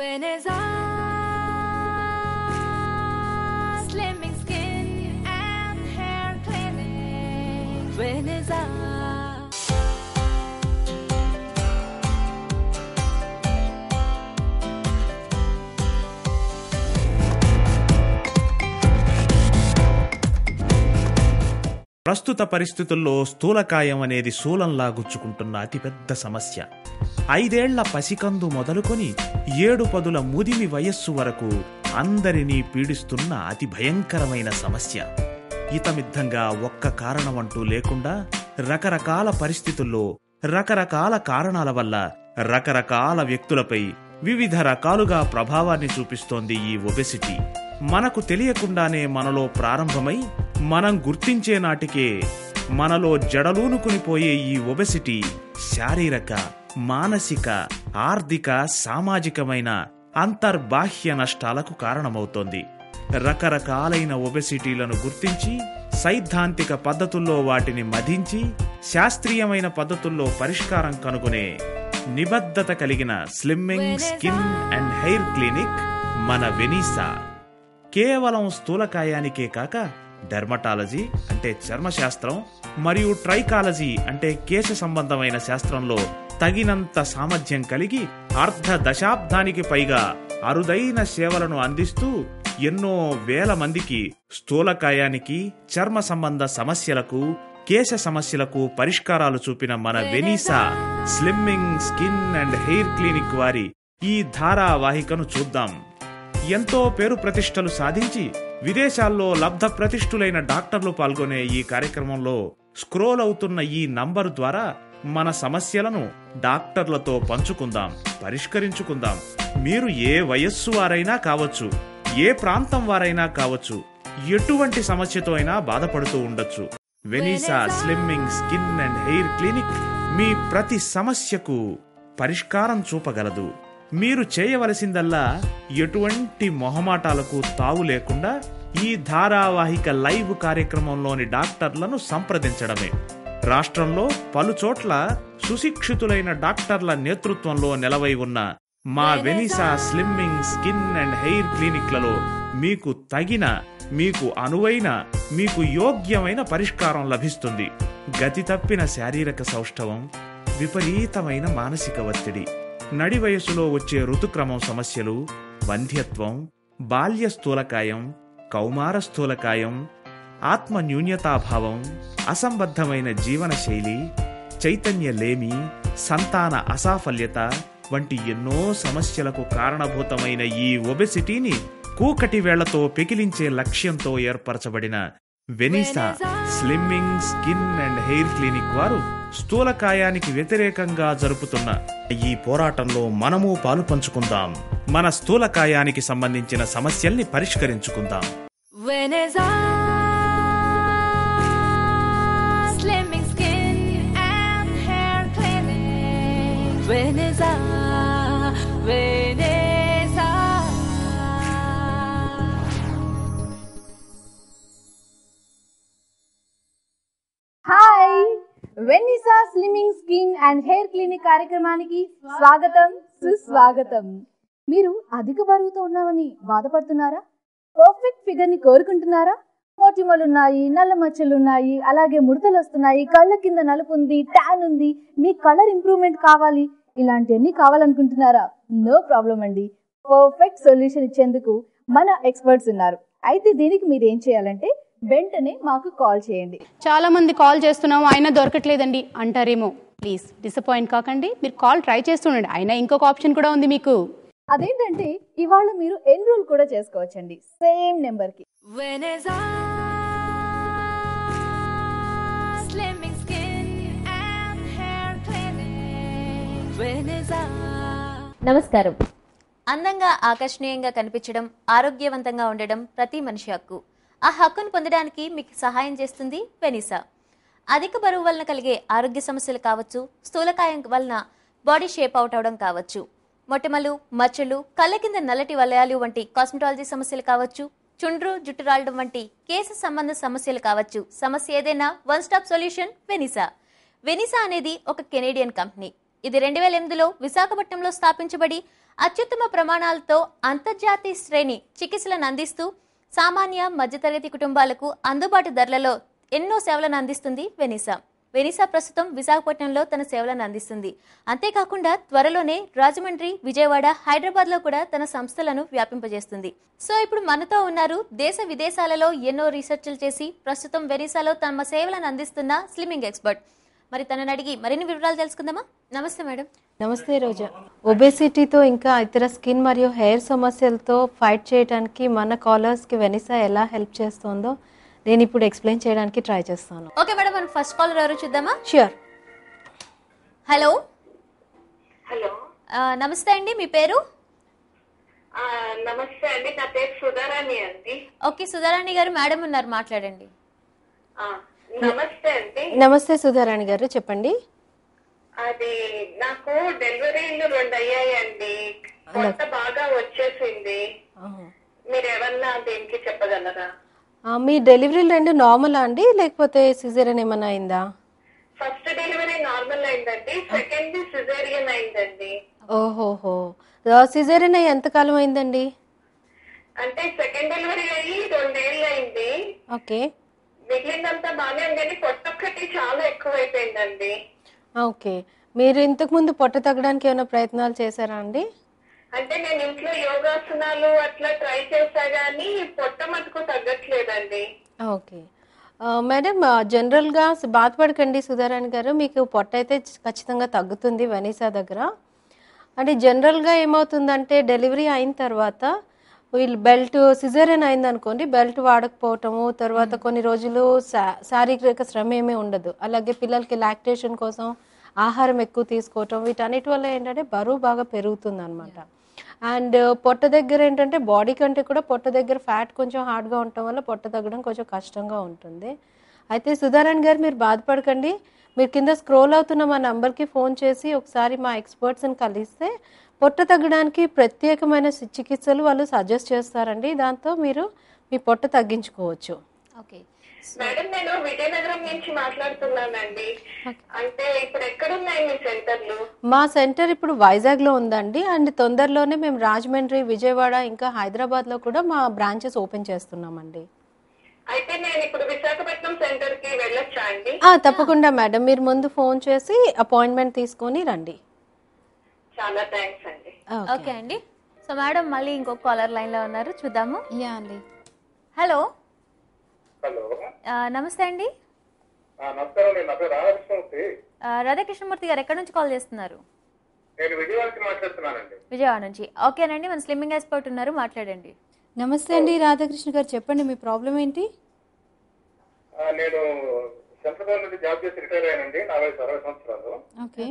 Veneza Slimming Skin and Hair Clinic. Veneza. ప్రస్తుత పరిస్థితుల్లో స్థూలకాయం అనేది శూలంలా గుచ్చుకుంటున్న అతిపెద్ద సమస్య. 5 ఏళ్ల పసికందు మొదలుకొని 7-10 ముదిమి వయస్సు వరకు అందరినీ పీడిస్తున్న అతి భయంకరమైన సమస్య. ఇతమిద్ధంగా ఒక్క కారణమంటూ లేకుండా రకరకాల పరిస్థితుల్లో రకరకాల కారణాల వల్ల రకరకాల వ్యక్తులపై వివిధ రకాలుగా ప్రభావాన్ని చూపిస్తోంది ఈ ఒబెసిటీ. మనకు తెలియకుండానే మనలో ప్రారంభమై మనం గుర్తించే నాటికే మనలో జడలూనుకునిపోయే ఈ ఒబెసిటీ శారీరక, మానసిక, ఆర్థిక, సామాజికమైన అంతర్బాహ్య నష్టాలకు కారణమవుతోంది. రకరకాలైన ఒబెసిటీలను గుర్తించి సైద్ధాంతిక పద్ధతుల్లో వాటిని మధించి శాస్త్రీయమైన పద్ధతుల్లో పరిష్కారం కనుగొనే నిబద్ధత కలిగిన slimming skin and hair clinic మన వెనీసా. కేవలం స్థూలకాయానికే కాక డెర్మటాలజీ అంటే చర్మశాస్త్రం మరియు ట్రైకాలజీ అంటే కేశ సంబంధమైన శాస్త్రంలో తగినంత సామర్థ్యం కలిగి అర్ధ దశాబ్దానికి పైగా అరుదైన సేవలను అందిస్తూ ఎన్నో వేల మందికి స్థూలకాయానికి, చర్మ సంబంధ సమస్యలకు, కేశ సమస్యలకు పరిష్కారాలు చూపిన మన Veneza slimming skin and hair clinic వారి ఈ ధారావాహికను చూద్దాం. ఎంతో పేరు ప్రతిష్టలు సాధించి విదేశాల్లో లబ్ధ ప్రతిష్ఠులైన డాక్టర్లు పాల్గొనే ఈ కార్యక్రమంలో స్క్రోల్ అవుతున్న ఈ నంబరు ద్వారా మన సమస్యలను డాక్టర్లతో పంచుకుందాం, పరిష్కరించుకుందాం. మీరు ఏ వయస్సు వారైనా కావచ్చు, ఏ ప్రాంతం వారైనా కావచ్చు, ఎటువంటి సమస్యతో అయినా బాధపడుతూ ఉండొచ్చు. Veneza slimming skin and hair clinic మీ ప్రతి సమస్యకు పరిష్కారం చూపగలదు. మీరు చేయవలసిందల్లా ఎటువంటి మొహమాటాలకు తావు లేకుండా ఈ ధారావాహిక లైవ్ కార్యక్రమంలోని డాక్టర్లను సంప్రదించడమే. రాష్ట్రంలో పలుచోట్ల సుశిక్షితులైన డాక్టర్ల నేతృత్వంలో నెలవై ఉన్న మా వెనీసా స్లిమ్మింగ్ స్కిన్ అండ్ హెయిర్ క్లినిక్లలో మీకు తగిన, మీకు అనువైన, మీకు యోగ్యమైన పరిష్కారం లభిస్తుంది. గతి తప్పిన శారీరక సౌష్ఠవం, విపరీతమైన మానసిక ఒత్తిడి, నడి వయసులో వచ్చే ఋతుక్రమం సమస్యలు, వంధ్యత్వం, బాల్య స్థూలకాయం, కౌమార స్థూలకాయం, ఆత్మ న్యూన్యతాభావం, అసంబద్ధమైన జీవన శైలి, చైతన్యలేమి, సంతాన అసాఫల్యత వంటి ఎన్నో సమస్యలకు కారణభూతమైన ఈ ఒబెసిటీని కూకటి వేళ్లతో పెకిలించే లక్ష్యంతో ఏర్పరచబడిన Veneza slimming skin and hair clinic వారు స్థూలకాయానికి వ్యతిరేకంగా జరుపుతున్న ఈ పోరాటంలో మనము పాలు పంచుకుందాం. మన స్థూలకాయానికి సంబంధించిన సమస్యల్ని పరిష్కరించుకుందాం. Veneza Slimming Skin and Hair Clinic. Veneza, Veneza. Hi, Veneza slimming skin and hair clinic కార్యక్రమానికి స్వాగతం, సుస్వాగతం. మీరు అధిక బరువుతో ఉన్నామని బాధపడుతున్నారా? పర్ఫెక్ట్ ఫిగర్ ని కోరుకుంటున్నారా? మొటిమలున్నాయి, నల్ల మచ్చలున్నాయి, అలాగే ముడతలు వస్తున్నాయి, కళ్ళ కింద నలుపు ఉంది, ట్యాన్ ఉంది, మీ కలర్ ఇంప్రూవ్మెంట్ కావాలి, ఇలాంటివన్నీ కావాలనుకుంటున్నారా? నో ప్రాబ్లం అండి. పర్ఫెక్ట్ సొల్యూషన్ ఇచ్చేందుకు మన ఎక్స్పర్ట్స్ ఉన్నారు. అయితే దీనికి మీరు ఏం చేయాలంటే వెంటనే మాకు కాల్ చేయండి. చాలా మంది కాల్ చేస్తున్నాము, అయినా దొరకట్లేదండి అంటారేమో. ప్లీజ్ డిసప్పాయింట్ కాకండి, మీరు కాల్ ట్రై చేస్తుండండి. అయినా ఇంకొక ఆప్షన్ కూడా ఉంది మీకు. అదేంటంటే ఇవాళ మీరు ఎన్రోల్ కూడా చేసుకోవచ్చండి సేమ్ నెంబర్ కి. Veneza Slimming Skin and Hair Clinic. Veneza. నమస్కారం. అందంగా, ఆకర్షణీయంగా కనిపించడం, ఆరోగ్యవంతంగా ఉండడం ప్రతి మనిషి హక్కు. ఆ హక్కును పొందడానికి మీకు సహాయం చేస్తుంది వెనీసా. అధిక బరువు వలన కలిగే ఆరోగ్య సమస్యలు కావచ్చు, స్థూలకాయం వలన బాడీ షేప్ అవుట్ అవడం కావచ్చు, మొటిమలు, మచ్చలు, కళ్ళ కింద నల్లటి వలయాలు వంటి కాస్మెటాలజీ సమస్యలు కావచ్చు, చుండ్రు, జుట్టు రాలడం వంటి కేశ సంబంధ సమస్యలు కావచ్చు. సమస్య ఏదైనా వన్ స్టాప్ సొల్యూషన్ వెనీసా. వెనీసా అనేది ఒక కెనేడియన్ కంపెనీ. ఇది 2008లో విశాఖపట్నంలో స్థాపించబడి అత్యుత్తమ ప్రమాణాలతో అంతర్జాతీయ శ్రేణి చికిత్సలను అందిస్తూ సామాన్య మధ్యతరగతి కుటుంబాలకు అందుబాటు ధరలలో ఎన్నో సేవలను అందిస్తుంది వెనిసా. వెనిసా ప్రస్తుతం విశాఖపట్నంలో తన సేవలను అందిస్తుంది. అంతేకాకుండా త్వరలోనే రాజమండ్రి, విజయవాడ, హైదరాబాద్లో కూడా తన సంస్థలను వ్యాపింపజేస్తుంది. సో ఇప్పుడు మనతో ఉన్నారు దేశ విదేశాలలో ఎన్నో రీసెర్చ్లు చేసి ప్రస్తుతం వెనిసాలో తమ సేవలను అందిస్తున్న స్లిమ్మింగ్ ఎక్స్పర్ట్. మరి తనని అడిగి మరిన్ని వివరాలు తెలుసుకుందామా? నమస్తే మేడం. నమస్తే రోజా. ఒబేసిటీతో ఇంకా ఇతర స్కిన్ మరియు హెయిర్ సమస్యలతో ఫైట్ చేయడానికి మన కాలర్స్కి వెనిసా ఎలా హెల్ప్ చేస్తుందో నేను ఇప్పుడు ఎక్స్ప్లెయిన్ చేయడానికి ట్రై చేస్తాను. ఓకే మేడం, మనం ఫస్ట్ కాలర్ ఎవరు చూద్దామా? ష్యూర్. హలో. హలో, నమస్తే అండి, మీ పేరు? నమస్తే అండి, నా పేరు సుధారాణి అండి. ఓకే సుధారాణి గారు, మేడం ఉన్నారు, మాట్లాడండి. నమస్తే అండి. నమస్తే సుధారాణి గారు, చెప్పండి. అది నాకు డెలివరీలు 2 అయ్యాయండి. కొత్త బాగా వచ్చేసింది. మీరు ఏమన్నా దీనికి చెప్పగలరా? మీ డెలివరీలు 2 నార్మల్ అండి, లేకపోతే సిజేరియన్ ఏమైనా అయిందా? ఫస్ట్ డెలివరీ నార్మల్ అయిందండి, సెకండ్ సిజేరియన్ అయిందండి. ఓహోహో, సిజేరియన్ అయ్యి ఎంతకాలం అయిందండి? అంటే సెకండ్ డెలివరీ అయ్యి 2 ఏళ్ళు అయింది. ఓకే. మిగిలిందంతా బాగానే ఉంది, పొట్టొక్కటి చాలా ఎక్కువైపోయిందండి. ఓకే, మీరు ఇంతకు ముందు పొట్ట తగ్గడానికి ఏమైనా ప్రయత్నాలు చేశారా అండి? అంటే నేను ఇంట్లో యోగాసనాలు అట్లా ట్రై చేసా గానీ పొట్ట మటుకు తగ్గట్లేదండి. ఓకే మేడం, జనరల్గా బాధపడకండి సుధారాణి గారు, మీకు పొట్ట అయితే ఖచ్చితంగా తగ్గుతుంది వెనిసా దగ్గర. అంటే జనరల్గా ఏమవుతుందంటే డెలివరీ అయిన తర్వాత వీళ్ళు బెల్ట్ సిజేరియన్ అయిందనుకోండి, బెల్ట్ వాడకపోవటము, తర్వాత కొన్ని రోజులు శారీరక శ్రమ ఏమీ ఉండదు. అలాగే పిల్లలకి లాక్టేషన్ కోసం ఆహారం ఎక్కువ తీసుకోవటం, వీటన్నిటి వల్ల ఏంటంటే బరువు బాగా పెరుగుతుంది అనమాట. అండ్ పొట్ట దగ్గర ఏంటంటే బాడీ కంటే కూడా పొట్ట దగ్గర ఫ్యాట్ కొంచెం హార్డ్గా ఉండటం వల్ల పొట్ట తగ్గడం కొంచెం కష్టంగా ఉంటుంది. అయితే సుధారాణి గారు మీరు బాధపడకండి, మీరు కింద స్క్రోల్ అవుతున్న మా నంబర్కి ఫోన్ చేసి ఒకసారి మా ఎక్స్పర్ట్స్ని కలిస్తే పొట్ట తగ్గడానికి ప్రత్యేకమైన చికిత్సలు వాళ్ళు సజెస్ట్ చేస్తారండి. దాంతో మీరు మీ పొట్ట తగ్గించుకోవచ్చు. ఓకే మేడం, నేను విజయనగరం నుంచి మాట్లాడుతున్నానండి. అంటే ఇప్పుడు ఎక్కడున్నాయి మీ సెంటర్లు? మా సెంటర్ ఇప్పుడు వైజాగ్లో ఉందండి. అండ్ తొందరలోనే మేము రాజమండ్రి, విజయవాడ, ఇంకా హైదరాబాద్లో కూడా మా బ్రాంచెస్ ఓపెన్ చేస్తున్నామండి. అయితే నేను ఇప్పుడు విశాఖపట్నం సెంటర్ కి వెళ్ళొచ్చా అండి? తప్పకుండా మేడం, మీరు ముందు ఫోన్ చేసి అపాయింట్మెంట్ తీసుకొని రండి. చాలా థ్యాంక్స్ అండి. ఓకే అండి. సో మేడం మళ్ళీ ఇంకొక కాలర్ లైన్ లో ఉన్నారు, చూద్దాము. యా అండి. హలో. హలో, నమస్తే అండి. నమస్కారం. నా పేరు రాధాకృష్ణమూర్తి. రాధాకృష్ణమూర్తి గారు ఎక్కడి నుంచి కాల్ చేస్తున్నారు? నేను విజయవాడ నుంచి మాట్లాడుతున్నానండి. విజయవాడ నుంచి. ఓకేనండి, మన స్లిమ్మింగ్ ఎక్స్పర్ట్ ఉన్నారు, మాట్లాడండి. నమస్తే అండి రాధాకృష్ణ గారు, చెప్పండి మీ ప్రాబ్లం ఏంటి? నేను సెంట్రల్ గవర్నమెంట్ జాబ్ చేసి రిటైర్ అయ్యానండి. నా వయసు 60 సంవత్సరాలు. ఓకే.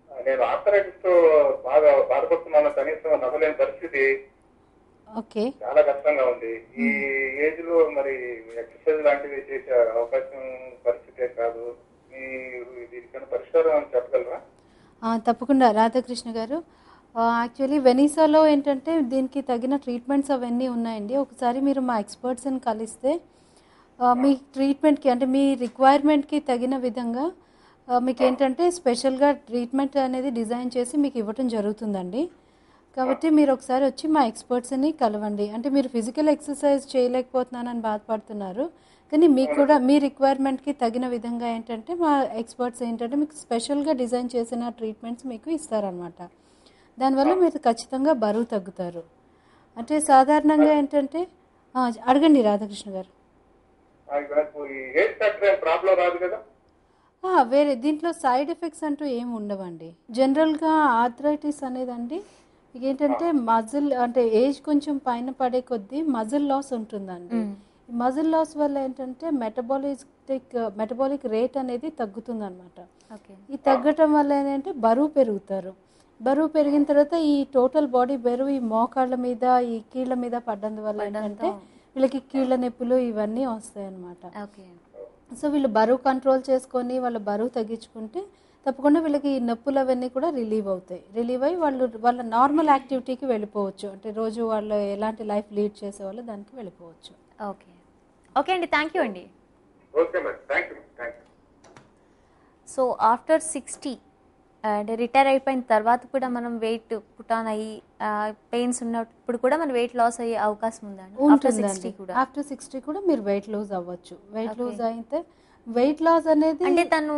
నేను ఆర్థరైటిస్ తో బాగా బాధపడుతున్నాను. కనీసం నడవలేని పరిస్థితి. ఓకే. చాలా కష్టంగా ఉంది. ఈ ఏజ్ లో మరి ఎక్సర్సైజ్ లాంటివి చేసే అవకాశం పరిస్థితే కాదు. దీనికన్నా పరిష్కారం చెప్పగలరా? తప్పకుండా రాధాకృష్ణ గారు. యాక్చువల్లీ వెనిసాలో ఏంటంటే దీనికి తగిన ట్రీట్మెంట్స్ అవన్నీ ఉన్నాయండి. ఒకసారి మీరు మా ఎక్స్పర్ట్స్ని కలిస్తే మీ ట్రీట్మెంట్కి అంటే మీ రిక్వైర్మెంట్కి తగిన విధంగా మీకు ఏంటంటే స్పెషల్గా ట్రీట్మెంట్ అనేది డిజైన్ చేసి మీకు ఇవ్వటం జరుగుతుందండి. కాబట్టి మీరు ఒకసారి వచ్చి మా ఎక్స్పర్ట్స్ని కలవండి. అంటే మీరు ఫిజికల్ ఎక్సర్సైజ్ చేయలేకపోతున్నానని బాధపడుతున్నారు, కానీ మీకు కూడా మీ రిక్వైర్మెంట్కి తగిన విధంగా ఏంటంటే మా ఎక్స్పర్ట్స్ ఏంటంటే మీకు స్పెషల్గా డిజైన్ చేసిన ట్రీట్మెంట్స్ మీకు ఇస్తారనమాట. దానివల్ల మీరు ఖచ్చితంగా బరువు తగ్గుతారు. అంటే సాధారణంగా ఏంటంటే అడగండి రాధాకృష్ణ గారు. వేరే దీంట్లో సైడ్ ఎఫెక్ట్స్ అంటూ ఏమి ఉండవండి. జనరల్గా ఆర్థరైటిస్ అనేదండి ఏంటంటే మజిల్ అంటే ఏజ్ కొంచెం పైన పడే కొద్దీ మజిల్ లాస్ ఉంటుందండి. మజిల్ లాస్ వల్ల ఏంటంటే మెటబాలిక్ రేట్ అనేది తగ్గుతుంది అనమాట. ఈ తగ్గటం వల్ల ఏంటంటే బరువు పెరుగుతారు. బరువు పెరిగిన తర్వాత ఈ టోటల్ బాడీ బరువు ఈ మోకాళ్ళ మీద ఈ కీళ్ళ మీద పడ్డం వల్ల ఏంటంటే వీళ్ళకి కీళ్ళ నొప్పులు ఇవన్నీ వస్తాయి అన్నమాట. సో వీళ్ళు బరువు కంట్రోల్ చేసుకొని వాళ్ళ బరువు తగ్గించుకుంటే తప్పకుండా వీళ్ళకి ఈ నొప్పులు అవన్నీ కూడా రిలీవ్ అవుతాయి. రిలీవ్ అయ్యి వాళ్ళ నార్మల్ యాక్టివిటీకి వెళ్ళిపోవచ్చు. అంటే రోజు వాళ్ళు ఎలాంటి లైఫ్ లీడ్ చేసేవాళ్ళు దానికి వెళ్ళిపోవచ్చు. ఓకే ఓకే అండి, థ్యాంక్ యూ అండి. Okay madam, thank you. So after 60 అంటే రిటైర్ అయిపోయిన తర్వాత కూడా మనం వెయిట్ పుటాన్ అయ్యి పెయిన్స్ ఉన్నప్పుడు కూడా మన వెయిట్ లాస్ అయ్యే అవకాశం ఉందండి ఆఫ్టర్ 60 కూడా? ఆఫ్టర్ 60 కూడా మీరు వెయిట్ లూజ్ అవ్వచ్చు. వెయిట్ లూజ్ అయితే వెయిట్ లాస్ అనేది అంటే తను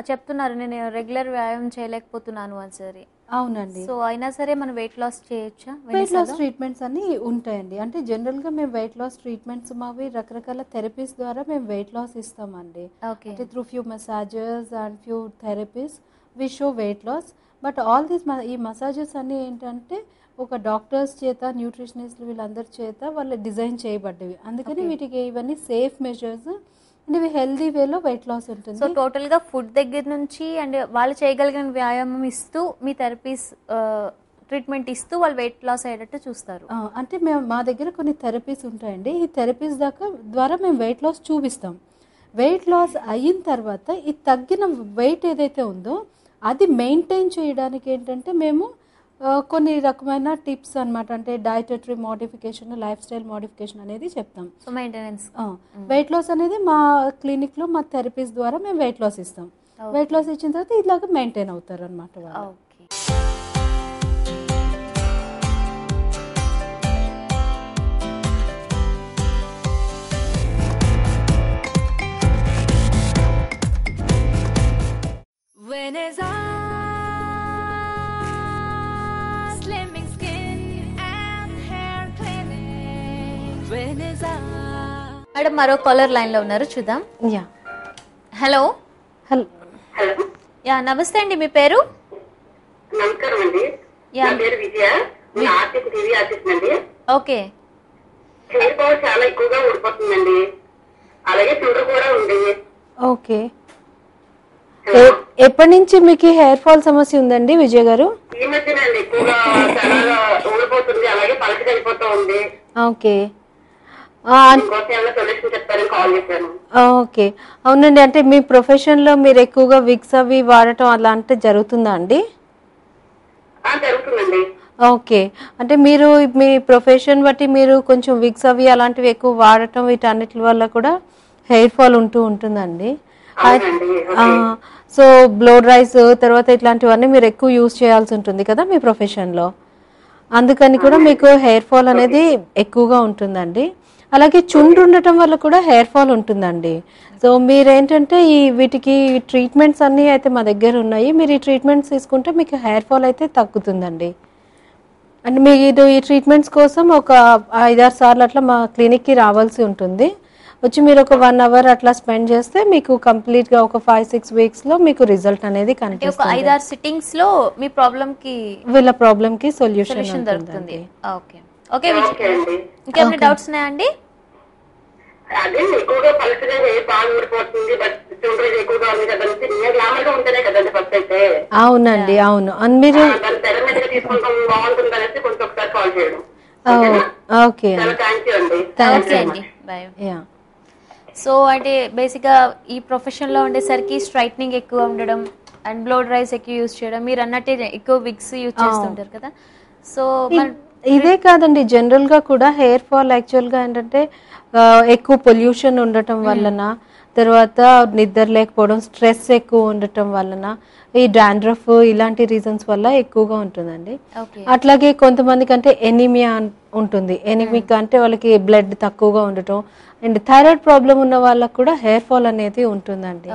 చెప్తున్నారు నేను రెగ్యులర్ వ్యాయామం చేయలేకపోతున్నాను అని సరే. అవునండి. సో అయినా సరే మనం వెయిట్ లాస్ చేయొచ్చా? వెయిట్ లాస్ ట్రీట్మెంట్స్ అన్ని ఉంటాయండి. అంటే జనరల్ గా మేము వెయిట్ లాస్ ట్రీట్మెంట్స్ మావి రకరకాల థెరపీస్ ద్వారా మేము వెయిట్ లాస్ ఇస్తామండి. అంటే through few massages and few therapies we show weight loss. But all these ఈ మసాజెస్ అన్ని ఏంటంటే ఒక డాక్టర్స్ చేత న్యూట్రిషనిస్టులు వీళ్ళందరి చేత వాళ్ళు డిజైన్ చేయబడ్డవి. అందుకని వీటికి ఇవన్నీ సేఫ్ మెజర్స్ అండ్ ఇవి హెల్దీ వేలో వెయిట్ లాస్ ఉంటుంది. సో టోటల్ గా ఫుడ్ దగ్గర నుంచి అండ్ వాళ్ళు చేయగలిగిన వ్యాయామం ఇస్తూ మీ థెరపీస్ ట్రీట్మెంట్ ఇస్తూ వాళ్ళు వెయిట్ లాస్ అయ్యేటట్టు చూస్తారు. అంటే మేము మా దగ్గర కొన్ని థెరపీస్ ఉంటాయండి. ఈ థెరపీస్ ద్వారా మేము వెయిట్ లాస్ చూపిస్తాం. వెయిట్ లాస్ అయిన తర్వాత ఈ తగ్గిన వెయిట్ ఏదైతే ఉందో అది మెయింటైన్ చేయడానికి ఏంటంటే మేము కొన్ని రకమైన టిప్స్ అన్నమాట. అంటే dietary modification, life style modification అనేది చెప్తాం. సో మెయింటెనెన్స్ వెయిట్ లాస్ అనేది మా క్లినిక్ లో మా థెరపీస్ ద్వారా మేము వెయిట్ లాస్ ఇస్తాం. వెయిట్ లాస్ ఇచ్చిన తర్వాత ఇలాగ మెయింటైన్ అవుతారు అనమాట వాళ్ళు. Vanessa Slimming Skin and Hair Clinic. Vanessa. Madam మరో కాలర్ లైన్ లో ఉన్నారు, చూద్దాం. Yeah hello. హలో. యా నమస్తే అండి, మీ పేరు? నమస్కారం అండి. నా పేరు విజయ. నేను ఆర్టిస్ట్, టీవీ ఆర్టిస్ట్ అండి. ఓకే. హెయిర్ ఫాల్ చాలా ఎక్కువగా ఊడిపోతుందండి, అలాగే చుండ్రు కూడా ఉంది. ఓకే. ఎప్పటి నుంచి మీకు హెయిర్ ఫాల్ సమస్య ఉందండి విజయ్ గారు? ఈ మధ్యనండి ఎక్కువగా చాలా ఊడిపోతుంది, అలాగే పలక వెళ్ళిపోతూ ఉంది. ఓకే. సొల్యూషన్ చెప్తారని కాల్ చేశాను. ఓకే, అవునండి. అంటే మీ ప్రొఫెషన్ లో మీరు ఎక్కువగా విక్స్ అవి వాడటం అలాంటి జరుగుతుందా అండి? జరుగుతుందండి. ఓకే, అంటే మీరు మీ ప్రొఫెషన్ బట్టి మీరు కొంచెం విక్స్ అవి అలాంటివి ఎక్కువ వాడటం వీటన్నిటి వల్ల కూడా హెయిర్ ఫాల్ ఉంటుందండి. సో బ్లో డ్రైస్ తర్వాత ఇట్లాంటివన్నీ మీరు ఎక్కువ యూజ్ చేయాల్సి ఉంటుంది కదా మీ ప్రొఫెషన్ లో, అందుకని కూడా మీకు హెయిర్ ఫాల్ అనేది ఎక్కువగా ఉంటుందండి. అలాగే చుండ్రు ఉండటం వల్ల కూడా హెయిర్ ఫాల్ ఉంటుందండి. సో మీరేంటంటే వీటికి ట్రీట్మెంట్స్ అన్నీ అయితే మా దగ్గర ఉన్నాయి. మీరు ఈ ట్రీట్మెంట్స్ తీసుకుంటే మీకు హెయిర్ ఫాల్ అయితే తగ్గుతుందండి. అంటే మీరు ఈ ట్రీట్మెంట్స్ కోసం ఒక 5-6 సార్లు అట్లా మా క్లినిక్కి రావాల్సి ఉంటుంది. వచ్చి మీరు ఒక 1 అవర్ అట్లా స్పెండ్ చేస్తే మీకు కంప్లీట్ గా ఒక 5-6 వీక్స్ లో మీకు రిజల్ట్ అనేది కనిపిస్తుంది. ఒక 5-6 సిట్టింగ్స్ లో మీ ప్రాబ్లం కి వీళ్ళ ప్రాబ్లం కి సొల్యూషన్ దొరుకుతుంది. Okay okay. ఇంకేమైనా డౌట్స్ ఉన్నాయండి? అదే ఎక్కువగా పలుచగా హెయిర్ బాగా ఊడిపోతుంది, బట్ చుండ్రు ఎక్కువగా ఉంది కదండి, గ్లామర్ గా ఉంటేనే కదండి ఫస్ట్ అయితే. అవునండి, అవును. మీరు తెర మీదగా తీసుకుంటాం బాగుంటుంది అనేసి కొంచెం ఒకసారి కాల్ చేయడం. ఓకే, థ్యాంక్ యూ అండి. ఓకే అండి, బాయ్. సో అంటే బేసిక్గా ఈ ప్రొఫెషన్లో ఉండేసరికి స్ట్రైట్నింగ్ ఎక్కువ ఉండడం అండ్ బ్లో డ్రైస్ ఎక్కువ యూజ్ చేయడం, మీరు అన్నట్టే ఎక్కువ విగ్స్ యూజ్ చేస్తుంటారు కదా. సో ఇదే కాదండి, జనరల్ గా కూడా హెయిర్ ఫాల్ యాక్చువల్ గా ఏంటంటే ఎక్కువ పొల్యూషన్ ఉండటం వలన, తర్వాత నిద్ర లేకపోవడం, స్ట్రెస్ ఎక్కువ ఉండటం వలన, ఈ డాండ్రఫ్ ఇలాంటి రీజన్స్ వల్ల ఎక్కువగా ఉంటుందండి. అట్లాగే కొంతమందికి అంటే ఎనీమియా ఉంటుంది. ఎనీమిక్ అంటే వాళ్ళకి బ్లడ్ తక్కువగా ఉండటం, అండ్ థైరాయిడ్ ప్రాబ్లం ఉన్న వాళ్ళకి కూడా హెయిర్ ఫాల్ అనేది ఉంటుందండి.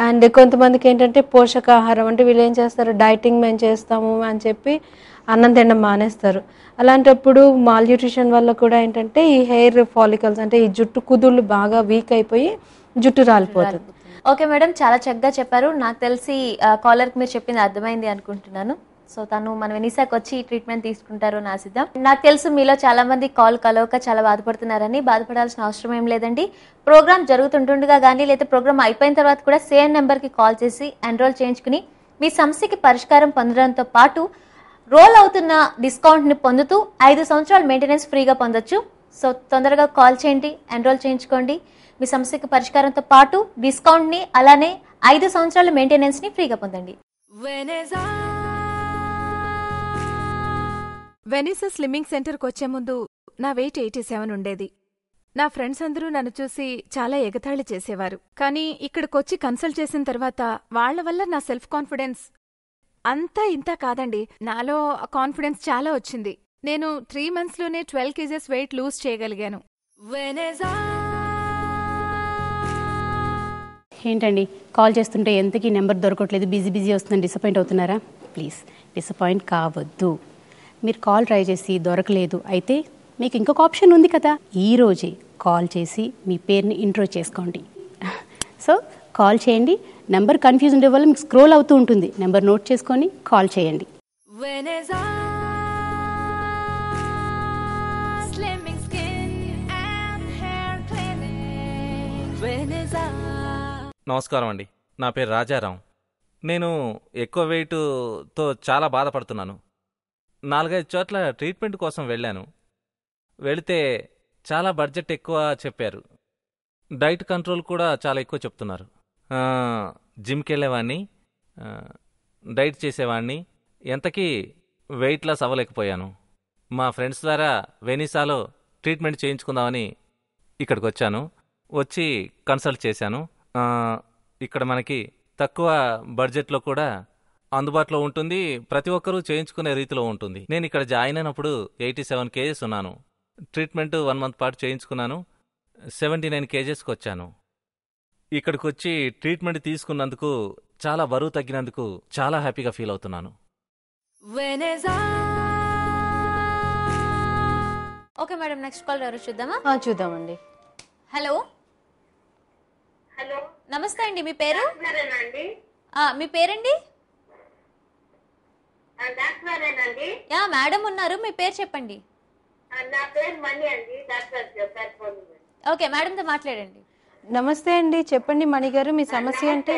అండ్ కొంతమందికి ఏంటంటే పోషకాహారం అంటే వీళ్ళు ఏం చేస్తారు, డైటింగ్ మేము చేస్తాము అని చెప్పి అన్నం తినడం మానేస్తారు. అలాంటప్పుడు మాల్ న్యూట్రిషన్ వల్ల కూడా ఏంటంటే ఈ హెయిర్ ఫాలికల్స్ అంటే ఈ జుట్టు కుదుళ్ళు బాగా వీక్ అయిపోయి జుట్టు రాలిపోతుంది. ఓకే మేడం, చాలా చక్కగా చెప్పారు. నాకు తెలిసి కాలర్కి మీరు చెప్పింది అర్థమైంది అనుకుంటున్నాను. సో తను మన వెనిసాకి వచ్చి ట్రీట్మెంట్ తీసుకుంటారు అని ఆశిద్దాం. నాకు తెలుసు మీలో చాలా మంది కాల్ కలవక చాలా బాధపడుతున్నారని. బాధపడాల్సిన అవసరం ఏం లేదండి. ప్రోగ్రామ్ జరుగుతుంటుండగా కానీ లేదా ప్రోగ్రామ్ అయిపోయిన తర్వాత కూడా సేమ్ నెంబర్కి కాల్ చేసి ఎన్రోల్ చేయించుకుని మీ సమస్యకి పరిష్కారం పొందడంతో పాటు రోల్ అవుతున్న డిస్కౌంట్ని పొందుతూ 5 సంవత్సరాల మెయింటెనెన్స్ ఫ్రీగా పొందొచ్చు. సో తొందరగా కాల్ చేయండి, ఎన్రోల్ చేయించుకోండి. మీ సమస్యకి పరిష్కారంతో పాటు డిస్కౌంట్ని అలానే 5 సంవత్సరాల మెయింటెనెన్స్ని ఫ్రీగా పొందండి. వెనిసా స్లిమ్మింగ్ సెంటర్కి వచ్చే ముందు నా వెయిట్ 87 ఉండేది. నా ఫ్రెండ్స్ అందరూ నన్ను చూసి చాలా ఎగతాళి చేసేవారు. కానీ ఇక్కడికొచ్చి కన్సల్ట్ చేసిన తర్వాత వాళ్ల వల్ల నా సెల్ఫ్ కాన్ఫిడెన్స్ అంతా ఇంత కాదండి, నాలో కాన్ఫిడెన్స్ చాలా వచ్చింది. నేను 3 monthsలోనే 12 kgs వెయిట్ లూజ్ చేయగలిగాను. ఏంటండి కాల్ చేస్తుంటే ఎంతకీ నెంబర్ దొరకట్లేదు, బిజీ వస్తుందని డిసప్పాయింట్ అవుతున్నారా? ప్లీజ్ డిసప్పాయింట్ కావద్దు. మీరు కాల్ ట్రై చేసి దొరకలేదు అయితే మీకు ఇంకొక ఆప్షన్ ఉంది కదా, ఈరోజే కాల్ చేసి మీ పేరుని ఇంట్రో చేసుకోండి. సో కాల్ చేయండి. నెంబర్ కన్ఫ్యూజ్ ఉండే వల్ల మీకు స్క్రోల్ అవుతూ ఉంటుంది. నెంబర్ నోట్ చేసుకొని కాల్ చేయండి. నమస్కారం అండి, నా పేరు రాజారాం. నేను ఎక్కువ వెయిట్తో చాలా బాధపడుతున్నాను. 4-5 చోట్ల ట్రీట్మెంట్ కోసం వెళితే చాలా బడ్జెట్ ఎక్కువ చెప్పారు. డైట్ కంట్రోల్ కూడా చాలా ఎక్కువ చెప్తున్నారు. జిమ్కి వెళ్ళేవాడిని, డైట్ చేసేవాడిని, ఎంతకీ వెయిట్ లాస్ అవ్వలేకపోయాను. మా ఫ్రెండ్స్ ద్వారా వెనిసాలో ట్రీట్మెంట్ చేయించుకుందామని ఇక్కడికి వచ్చి కన్సల్ట్ చేశాను. ఇక్కడ మనకి తక్కువ బడ్జెట్లో కూడా అందుబాటులో ఉంటుంది, ప్రతి ఒక్కరూ చేయించుకునే రీతిలో ఉంటుంది. నేను ఇక్కడ జాయిన్ అయినప్పుడు 87 kgs ఉన్నాను. ట్రీట్మెంట్ 1 month పాటు చేయించుకున్నాను. 79 kgsకి వచ్చాను. ఇక్కడికి వచ్చి ట్రీట్మెంట్ తీసుకున్నందుకు, చాలా బరువు తగ్గినందుకు చాలా హ్యాపీగా ఫీల్ అవుతున్నాను. ఓకే మేడం, నెక్స్ట్ కాల్ ఎవరు చూద్దామా? చూద్దామండి. హలో హలో, నమస్తే అండి, మీ పేరు? అండి మీ పేరండి? డాక్టరేనండి. యా మేడం ఉన్నారు, మీ పేరు చెప్పండి. నా పేరు మణి అండి. డాక్టర్ చెప్పారు. ఓకే మేడంతో మాట్లాడండి. నమస్తే అండి, చెప్పండి మణి గారు, మీ సమస్య అంటే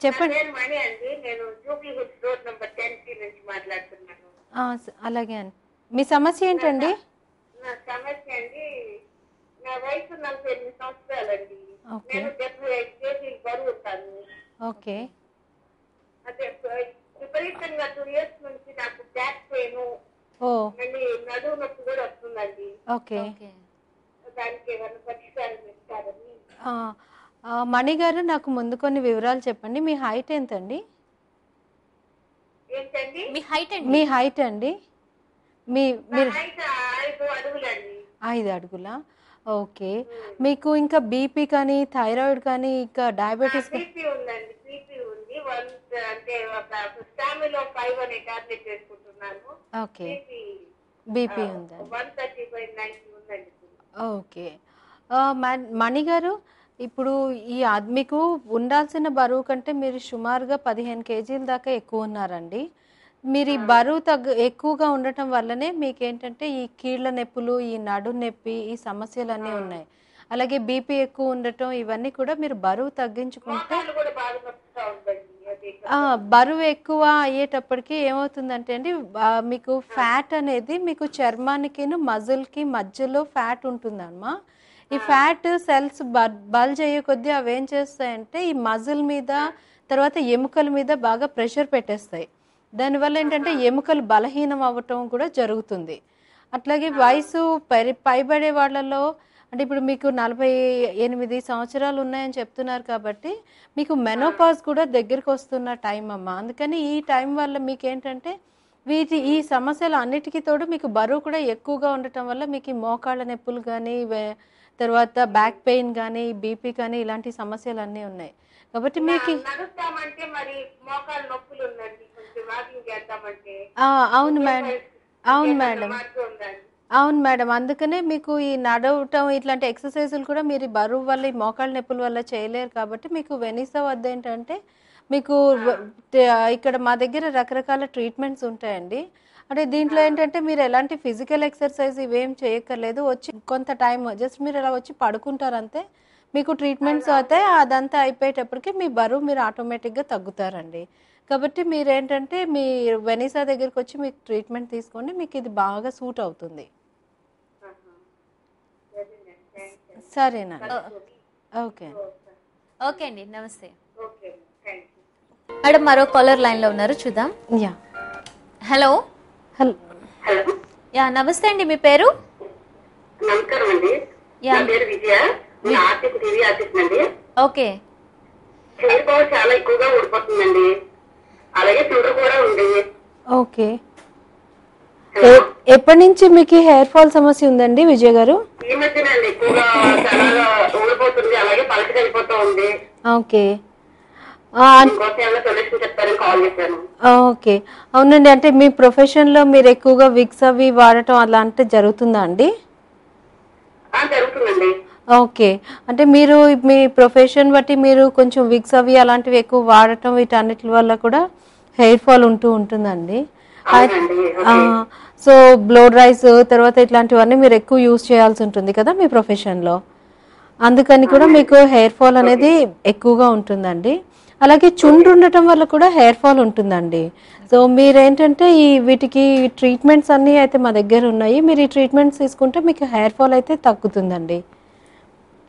చెప్పండి. పేరు మణి అండి, నేను జూబ్లీ హిల్స్ రోడ్ నెంబర్ 10 నుంచి మాట్లాడుతున్నాను. అలాగే అండి, మీ సమస్య ఏంటండి? నా సమస్య అండి, నా వయసు 48 సంవత్సరాలండి. నేను 75 kg బరువు ఉంటాను. ఓకే. అదే విపరీతంగా 2 years నుంచి నాకు బ్యాక్ పెయిన్, మళ్ళీ నడుము నొప్పి కూడా వస్తుందండి. ఓకే. దానికి ఏమైనా పరిష్కారం ఇస్తారని. మణి గారు, నాకు ముందు కొన్ని వివరాలు చెప్పండి. మీ హైట్ ఎంతండి? ఏంటండి మీ హైట్ అండి? మీ హైట్ అండి? మీరు 5 అడుగులండి. 5 అడుగులా? ఓకే. మీకు ఇంకా బీపీ కానీ, థైరాయిడ్ కానీ, ఇంకా డయాబెటీస్? బీపీ ఉందండి. బీపీ ఉంది. అంటే ఒక స్టామిలో 5 అనే టాబ్లెట్ వేసుకుంటున్నాను. ఓకే. బీపీ ఉందా? 135/90 ఉందండి. ఓకే. మణి గారు, ఇప్పుడు మీకు ఉండాల్సిన బరువు కంటే మీరు సుమారుగా 15 kgs దాకా ఎక్కువ ఉన్నారండి. మీరు ఈ బరువు ఎక్కువగా ఉండటం వల్లనే మీకేంటంటే ఈ కీళ్ళ నొప్పులు, ఈ నడు నొప్పి, ఈ సమస్యలన్నీ ఉన్నాయి. అలాగే బీపీ ఎక్కువ ఉండటం, ఇవన్నీ కూడా మీరు బరువు తగ్గించుకుంటే, బరువు ఎక్కువ అయ్యేటప్పటికి ఏమవుతుందంటే అండి, మీకు ఫ్యాట్ అనేది మీకు చర్మానికి మజిల్కి మధ్యలో ఫ్యాట్ ఉంటుందమ్మా. ఈ ఫ్యాట్ సెల్స్ బల్జ్ అయ్యే కొద్దీ అవి ఏం చేస్తాయంటే ఈ మజిల్ మీద, తర్వాత ఎముకల మీద బాగా ప్రెషర్ పెట్టేస్తాయి. దానివల్ల ఏంటంటే ఎముకలు బలహీనం అవ్వటం కూడా జరుగుతుంది. అట్లాగే వయసు పైబడే వాళ్ళలో, అంటే ఇప్పుడు మీకు 48 సంవత్సరాలు ఉన్నాయని చెప్తున్నారు కాబట్టి మీకు మెనోపాజ్ కూడా దగ్గరికి వస్తున్న టైం అమ్మ. అందుకని ఈ టైం వల్ల మీకు ఏంటంటే ఈ సమస్యలు అన్నిటికీ తోడు మీకు బరువు కూడా ఎక్కువగా ఉండటం వల్ల మీకు ఈ మోకాళ్ళ నొప్పులు కానీ, తర్వాత బ్యాక్ పెయిన్ కానీ, బీపీ కానీ, ఇలాంటి సమస్యలు అన్నీ ఉన్నాయి. కాబట్టి మీకు అవును మేడం, అవును మేడం, అవును మేడం. అందుకనే మీకు ఈ నడవటం, ఇట్లాంటి ఎక్సర్సైజులు కూడా మీరు బరువు వల్ల, ఈ మోకాళ్ళ నొప్పుల వల్ల చేయలేరు. కాబట్టి మీకు వెనిసా వద్ద ఏంటంటే మీకు ఇక్కడ మా దగ్గర రకరకాల ట్రీట్మెంట్స్ ఉంటాయండి. అంటే దీంట్లో ఏంటంటే మీరు ఎలాంటి ఫిజికల్ ఎక్సర్సైజ్ ఇవేం చేయక్కర్లేదు. వచ్చి కొంత టైం జస్ట్ మీరు ఇలా వచ్చి పడుకుంటారు అంతే. మీకు ట్రీట్మెంట్స్ అవుతాయి. అదంతా అయిపోయేటప్పటికి మీ బరువు మీరు ఆటోమేటిక్గా తగ్గుతారండి. కాబట్టి మీరేంటంటే మీ వెనిసా దగ్గరికి వచ్చి మీకు ట్రీట్మెంట్ తీసుకోండి, మీకు ఇది బాగా సూట్ అవుతుంది. సరేనా? ఓకే. ఓకే అండి, నమస్తే మేడం. మరో కాలర్ లైన్ లో ఉన్నారు, చూద్దాం. Yeah, hello. హలో. యా, నమస్తే అండి, మీ పేరు? నమస్కారం అండి, నా పేరు విజయ. ఓకే. హెయిర్ పవర్ చాలా ఎక్కువగా ఊడిపోతుందండి. అలాగే షుగర్ కూడా ఉంది. ఓకే. ఎప్పటి నుంచి మీకు హెయిర్ ఫాల్ సమస్య ఉందండి విజయ్ గారు? ఈ మధ్యనండి ఎక్కువగా చాలా ఊడిపోతుంది, అలాగే పలచగా అయిపోతూ ఉంది. ఓకే. ఇంకోసం ఏమైనా సొల్యూషన్ చెప్తారని కాల్ చేశాను. ఓకే, అవునండి. అంటే మీ ప్రొఫెషన్ లో మీరు ఎక్కువగా విక్స్ అవి వాడటం అలాంటి జరుగుతుందా అండి? జరుగుతుందండి. ఓకే, అంటే మీరు మీ ప్రొఫెషన్ బట్టి మీరు కొంచెం విక్స్ అవి అలాంటివి ఎక్కువ వాడటం వీటన్నిటి వల్ల కూడా హెయిర్ ఫాల్ ఉంటుందండి. సో బ్లో డ్రైస్ తర్వాత ఇట్లాంటివన్నీ మీరు ఎక్కువ యూజ్ చేయాల్సి ఉంటుంది కదా మీ ప్రొఫెషన్లో, అందుకని కూడా మీకు హెయిర్ ఫాల్ అనేది ఎక్కువగా ఉంటుందండి. అలాగే చుండ్రు ఉండటం వల్ల కూడా హెయిర్ ఫాల్ ఉంటుందండి. సో మీరేంటంటే వీటికి ట్రీట్మెంట్స్ అన్నీ అయితే మా దగ్గర ఉన్నాయి. మీరు ఈ ట్రీట్మెంట్స్ తీసుకుంటే మీకు హెయిర్ ఫాల్ అయితే తగ్గుతుందండి.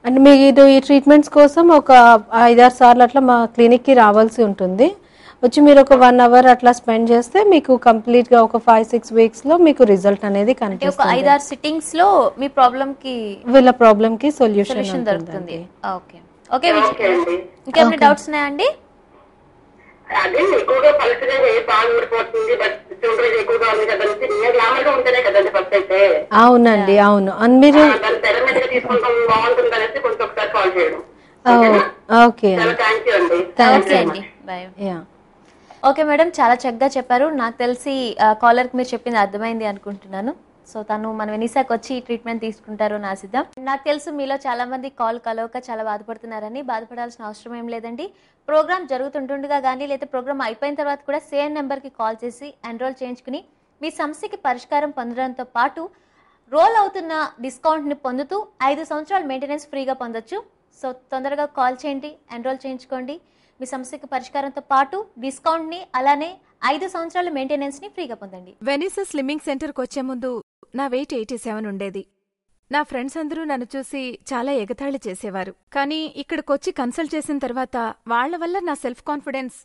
అంటే మీరు ఈ ట్రీట్మెంట్స్ కోసం ఒక 5-6 సార్లు అట్లా మా క్లినిక్కి రావాల్సి ఉంటుంది. వచ్చి మీరు ఒక 1 అవర్ అట్లా స్పెండ్ చేస్తే మీకు కంప్లీట్ గా ఒక 5-6 వీక్స్ లో మీకు రిజల్ట్ అనేది కనిపిస్తుంది. 5-6 సిట్టింగ్స్ లో మీ వీళ్ళ ప్రాబ్లం కి సొల్యూషన్ దొరుకుతుంది. Okay okay. ఇంకేమైనా డౌట్స్ ఉన్నాయండి? అదే ఎక్కువగా పలుచగా హెయిర్ బాగా ఊడిపోతుంది, బట్ చుండ్రు ఎక్కువగా ఉంది కదండి, గ్లామర్ గా ఉంటేనే కదండి ఫస్ట్ అయితే. అవునండి, అవును. మీరు తెరమెట్ గా తీసుకుంటాం బాగుంటుంది అనేసి కొంచెం ఒకసారి కాల్ చేయడం. ఓకే, థ్యాంక్ యూ అండి. ఓకే అండి, బాయ్. ఓకే మేడం, చాలా చక్కగా చెప్పారు. నాకు తెలిసి కాలర్కి మీరు చెప్పింది అర్థమైంది అనుకుంటున్నాను. సో తను మన వెనిసాకి వచ్చి ట్రీట్మెంట్ తీసుకుంటారు అని ఆశిద్దాం. నాకు తెలుసు మీలో చాలా మంది కాల్ కలవక చాలా బాధపడుతున్నారని. బాధపడాల్సిన అవసరం ఏం లేదండి. ప్రోగ్రామ్ జరుగుతుంటుండగా కానీ లేదా ప్రోగ్రామ్ అయిపోయిన తర్వాత కూడా సేమ్ నెంబర్కి కాల్ చేసి ఎన్రోల్ చేయించుకుని మీ సమస్యకి పరిష్కారం పొందడంతో పాటు రోల్ అవుతున్న డిస్కౌంట్ని పొందుతూ 5 సంవత్సరాల మెయింటెనెన్స్ ఫ్రీగా పొందొచ్చు. సో తొందరగా కాల్ చేయండి, ఎన్రోల్ చేయించుకోండి. మీ సమస్యకి పరిష్కారంతో పాటు డిస్కౌంట్ని అలానే 5 సంవత్సరాల మెయింటెనెన్స్ని ఫ్రీగా పొందండి. వెనిసా స్లిమ్మింగ్ సెంటర్కి వచ్చే ముందు నా వెయిట్ 87 ఉండేది. నా ఫ్రెండ్స్ అందరూ నన్ను చూసి చాలా ఎగతాళి చేసేవారు. కానీ ఇక్కడికొచ్చి కన్సల్ట్ చేసిన తర్వాత వాళ్ల వల్ల నా సెల్ఫ్ కాన్ఫిడెన్స్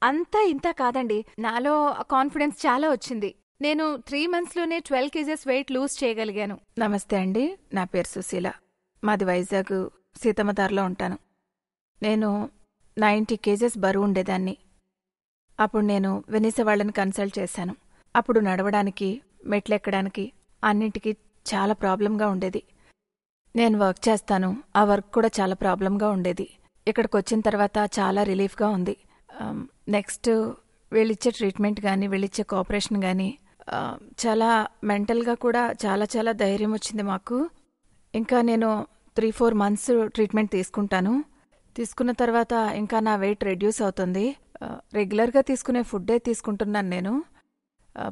అంతా ఇంతా కాదండి, నాలో కాన్ఫిడెన్స్ చాలా వచ్చింది. నేను 3 మంత్స్లోనే 12 kgs వెయిట్ లూజ్ చేయగలిగాను. నమస్తే అండి, నా పేరు సుశీల. మాది వైజాగ్ సీతమ్మదారిలో ఉంటాను. నేను 90 kgs బరువు ఉండేదాన్ని. అప్పుడు నేను వెనిసా వాళ్ళని కన్సల్ట్ చేశాను. అప్పుడు నడవడానికి, మెట్లెక్కడానికి అన్నింటికి చాలా ప్రాబ్లంగా ఉండేది. నేను వర్క్ చేస్తాను, ఆ వర్క్ కూడా చాలా ప్రాబ్లంగా ఉండేది. ఇక్కడికి వచ్చిన తర్వాత చాలా రిలీఫ్గా ఉంది. నెక్స్ట్ వీళ్ళిచ్చే ట్రీట్మెంట్ కానీ వీళ్ళిచ్చే కోఆపరేషన్ కానీ చాలా మెంటల్గా కూడా చాలా చాలా ధైర్యం వచ్చింది మాకు. ఇంకా నేను 3-4 మంత్స్ ట్రీట్మెంట్ తీసుకుంటాను. తీసుకున్న తర్వాత ఇంకా నా వెయిట్ రెడ్యూస్ అవుతుంది. రెగ్యులర్గా తీసుకునే ఫుడ్డే తీసుకుంటున్నాను నేను.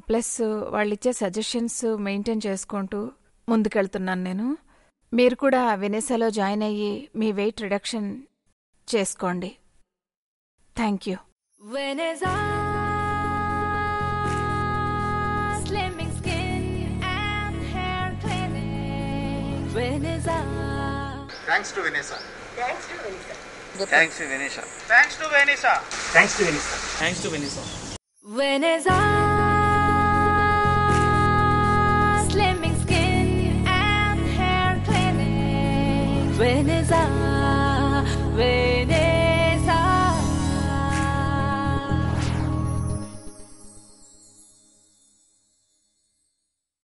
ప్లస్ వాళ్ళిచ్చే సజెషన్స్ మెయింటైన్ చేసుకుంటూ ముందుకెళ్తున్నాను నేను. మీరు కూడా వెనిసాలో జాయిన్ అయ్యి మీ వెయిట్ రిడక్షన్ చేసుకోండి. Thank you. Thanks to Venisa. Thanks to Venisa. Thanks to Venisa. Thanks to Venisa. Thanks to Venisa. Thanks to Venisa. Venisa Slimming Skin and Hair Clinic. Venisa.